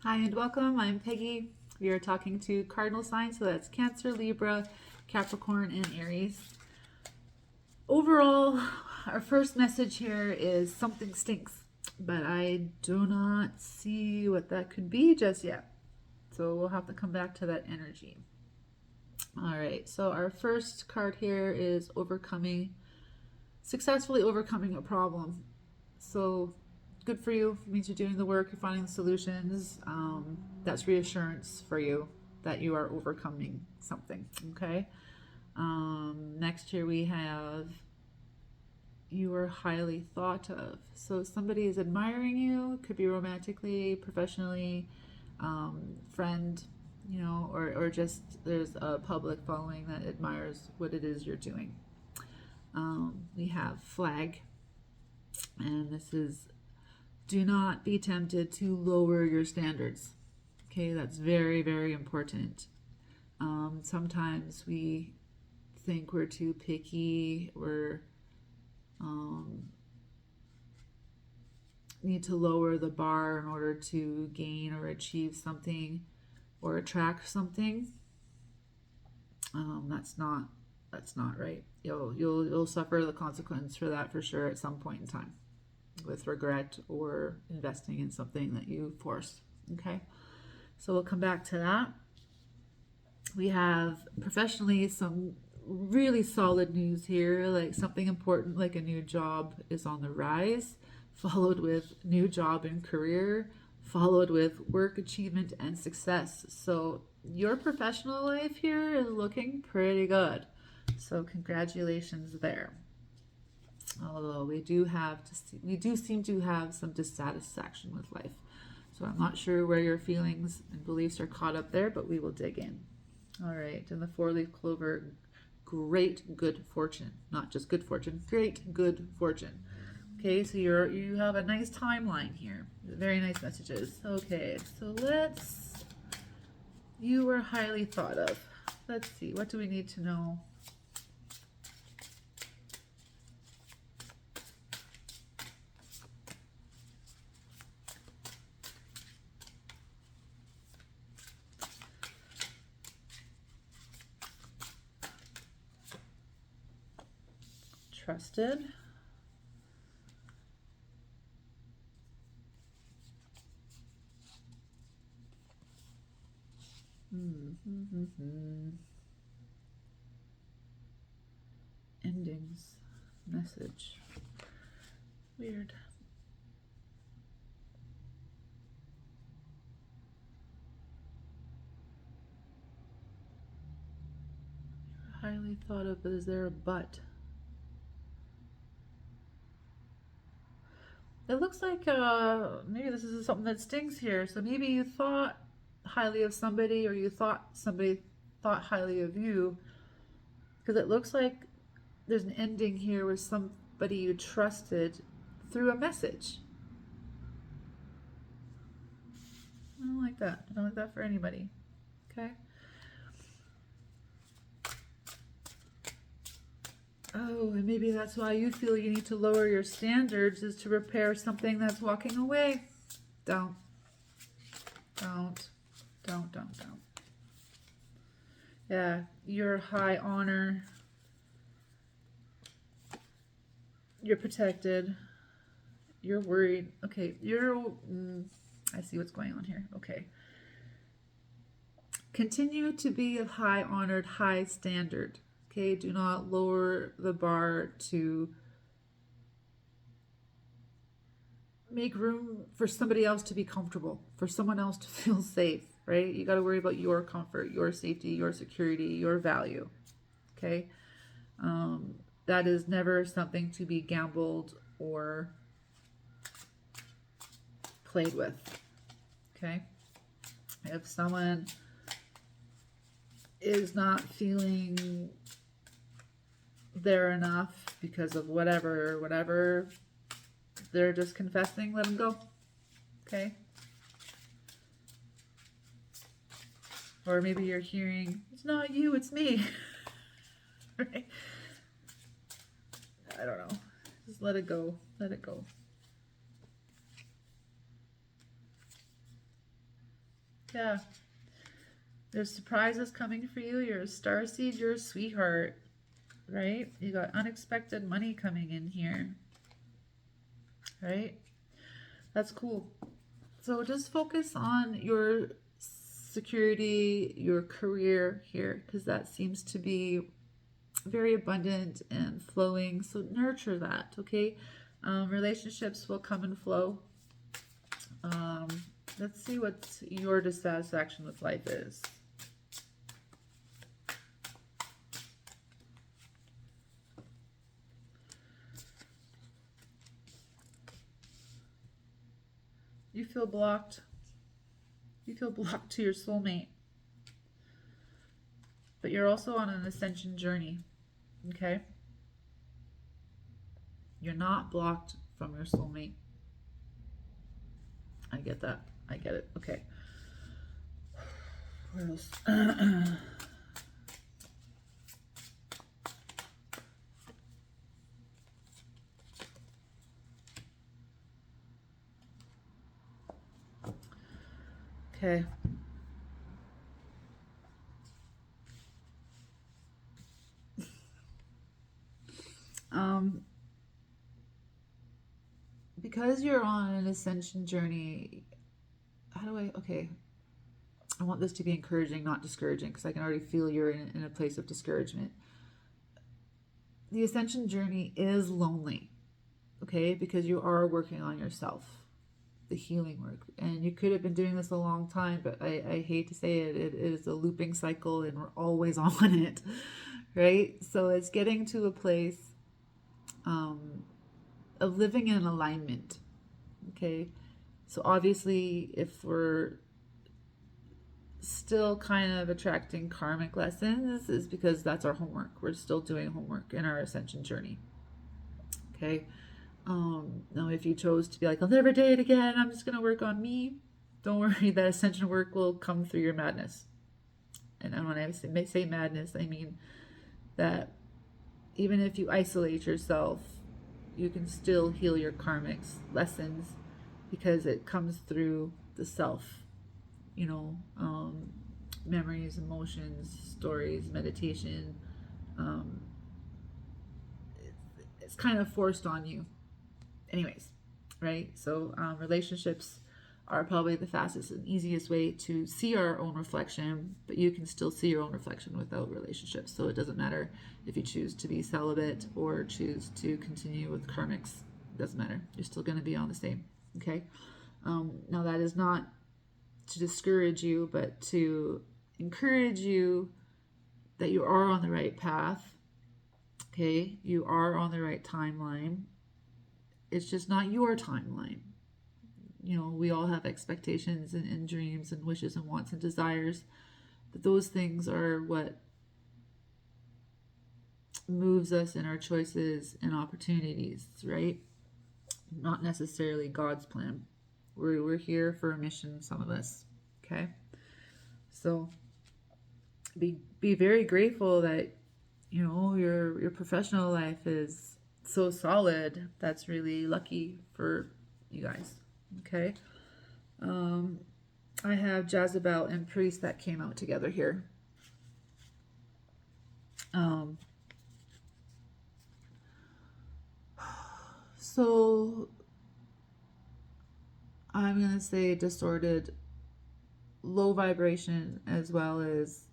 Hi and welcome. I'm Peggy. We are talking to cardinal signs, so that's Cancer, Libra, Capricorn, and Aries. Overall, our first message here is something stinks, but I do not see what that could be just yet. So we'll have to come back to that energy. All right, so our first card here is successfully overcoming a problem. So good for you. It means you're doing the work, you're finding the solutions. That's reassurance for you that you are overcoming something. Okay. Next here we have you are highly thought of. So somebody is admiring you, could be romantically, professionally, friend, or just there's a public following that admires what it is you're doing. We have flag, and this is do not be tempted to lower your standards. Okay, that's very, very important. Sometimes we think we're too picky, we're need to lower the bar in order to gain or achieve something or attract something. That's not right. You'll suffer the consequence for that for sure at some point in time, with regret or investing in something that you forced. Okay, so we'll come back to that. We have professionally some really solid news here, like something important like a new job is on the rise, followed with new job and career, followed with work achievement and success. So your professional life here is looking pretty good. So congratulations there. Although we do seem to have some dissatisfaction with life. So I'm not sure where your feelings and beliefs are caught up there, but we will dig in. All right, and the four-leaf clover, great good fortune. Not just good fortune, great good fortune. Okay, so you have a nice timeline here. Very nice messages. Okay, so you are highly thought of. Let's see, what do we need to know? Trusted. Endings. Message. Weird. Highly thought of, but is there a but? It looks like maybe this is something that stings here. So maybe you thought highly of somebody, or you thought somebody thought highly of you, because it looks like there's an ending here with somebody you trusted through a message. I don't like that. I don't like that for anybody. Okay. Oh, and maybe that's why you feel you need to lower your standards, is to repair something that's walking away. Don't. Yeah, your high honor. You're protected. You're worried. Okay, I see what's going on here. Okay. Continue to be of high honored, high standard. Okay, do not lower the bar to make room for somebody else to be comfortable, for someone else to feel safe, right? You got to worry about your comfort, your safety, your security, your value. Okay, that is never something to be gambled or played with. Okay, if someone is not feeling there enough because of whatever they're just confessing, let them go. Okay, or maybe you're hearing, it's not you, it's me. Right? I don't know, just let it go. Yeah. There's surprises coming for you. You're a starseed. You're a sweetheart, right? You got unexpected money coming in here, right? That's cool. So just focus on your security, your career here, because that seems to be very abundant and flowing. So nurture that, okay? Relationships will come and flow. Um, let's see what your dissatisfaction with life is. You feel blocked. You feel blocked to your soulmate. But you're also on an ascension journey, okay? You're not blocked from your soulmate. I get that. I get it. Okay. What else? Okay. Because you're on an ascension journey, okay, I want this to be encouraging, not discouraging, because I can already feel you're in a place of discouragement. The ascension journey is lonely, okay, because you are working on yourself, the healing work. And you could have been doing this a long time, but I hate to say it, it is a looping cycle and we're always on it, right? So it's getting to a place of living in alignment, okay? So obviously, if we're still kind of attracting karmic lessons, is because that's our homework. We're still doing homework in our ascension journey, okay? Now, if you chose to be like, I'll never date again, I'm just going to work on me, don't worry, that ascension work will come through your madness. And when I say madness, I mean that even if you isolate yourself, you can still heal your karmic lessons because it comes through the self, memories, emotions, stories, meditation. It's kind of forced on you. Anyways, right? So relationships are probably the fastest and easiest way to see our own reflection, but you can still see your own reflection without relationships. So it doesn't matter if you choose to be celibate or choose to continue with karmics. It doesn't matter. You're still going to be on the same. Okay. Now that is not to discourage you, but to encourage you that you are on the right path. Okay. You are on the right timeline. It's just not your timeline. We all have expectations and dreams and wishes and wants and desires, but those things are what moves us in our choices and opportunities, right? Not necessarily God's plan. We're here for a mission, some of us, okay? So be very grateful that your professional life is so solid. That's really lucky for you guys. Okay. I have Jezebel and Priest that came out together here. So I'm going to say distorted, low vibration, as well as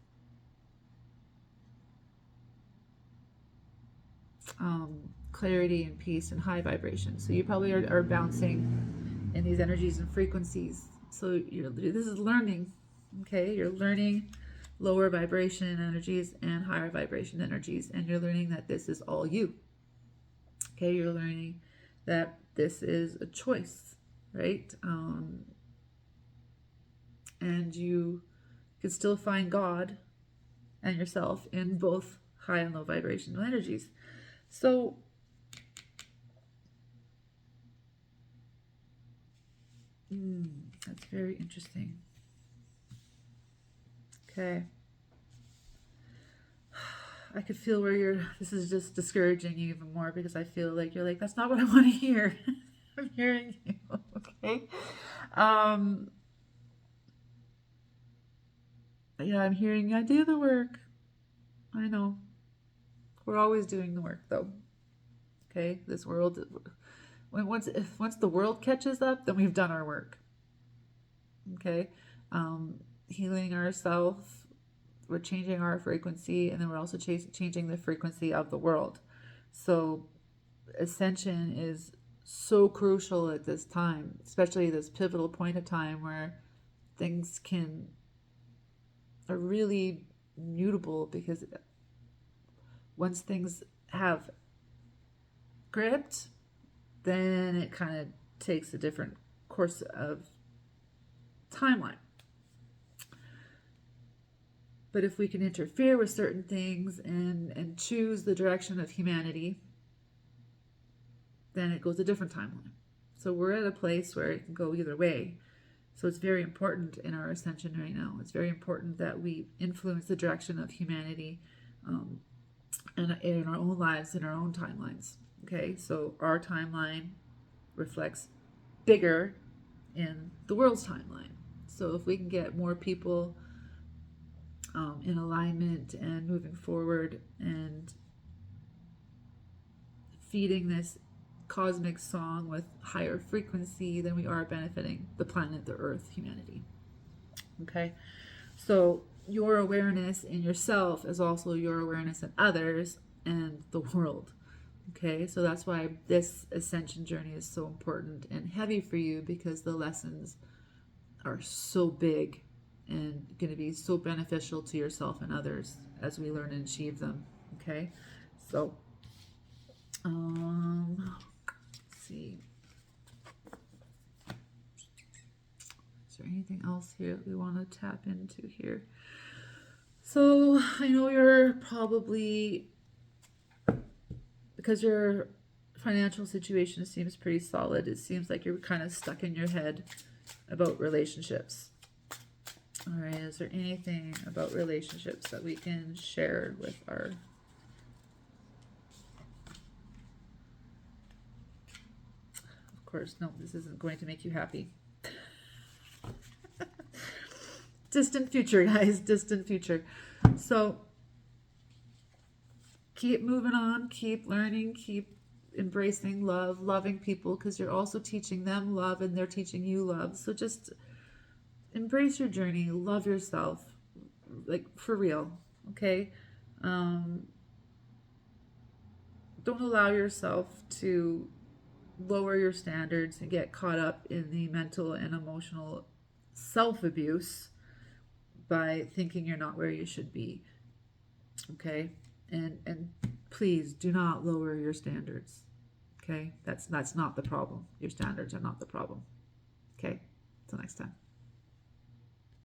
clarity and peace and high vibration. So you probably are bouncing in these energies and frequencies. So this is learning, okay? You're learning lower vibration energies and higher vibration energies, and you're learning that this is all you, okay? You're learning that this is a choice, right? And you can still find God and yourself in both high and low vibrational energies. So that's very interesting. Okay. I could feel where this is just discouraging you even more, because I feel like you're like, that's not what I want to hear. I'm hearing you. Okay. Yeah, I'm hearing I do the work. I know. We're always doing the work though. Okay? This world, once the world catches up, then we've done our work. Okay? Healing ourselves, we're changing our frequency, and then we're also changing the frequency of the world. So ascension is so crucial at this time, especially this pivotal point of time where things are really mutable, because once things have gripped, then it kind of takes a different course of timeline. But if we can interfere with certain things and choose the direction of humanity, then it goes a different timeline. So we're at a place where it can go either way. So it's very important in our ascension right now. It's very important that we influence the direction of humanity, and in our own lives, in our own timelines. Okay, so our timeline reflects bigger in the world's timeline. So if we can get more people in alignment and moving forward and feeding this cosmic song with higher frequency, then we are benefiting the planet, the earth, humanity. Okay, so your awareness in yourself is also your awareness in others and the world. Okay, so that's why this ascension journey is so important and heavy for you, because the lessons are so big and going to be so beneficial to yourself and others as we learn and achieve them. Okay, so let's see. Is there anything else here that we want to tap into here? So I know you're probably, because your financial situation seems pretty solid, it seems like you're kind of stuck in your head about relationships. All right, is there anything about relationships that we can share with our... Of course, no, this isn't going to make you happy. Distant future, guys, distant future. So keep moving on, keep learning, keep embracing love, loving people, because you're also teaching them love and they're teaching you love. So just embrace your journey, love yourself, like for real, okay? Don't allow yourself to lower your standards and get caught up in the mental and emotional self-abuse by thinking you're not where you should be. Okay, and please do not lower your standards. Okay, that's not the problem. Your standards are not the problem. Okay, until next time.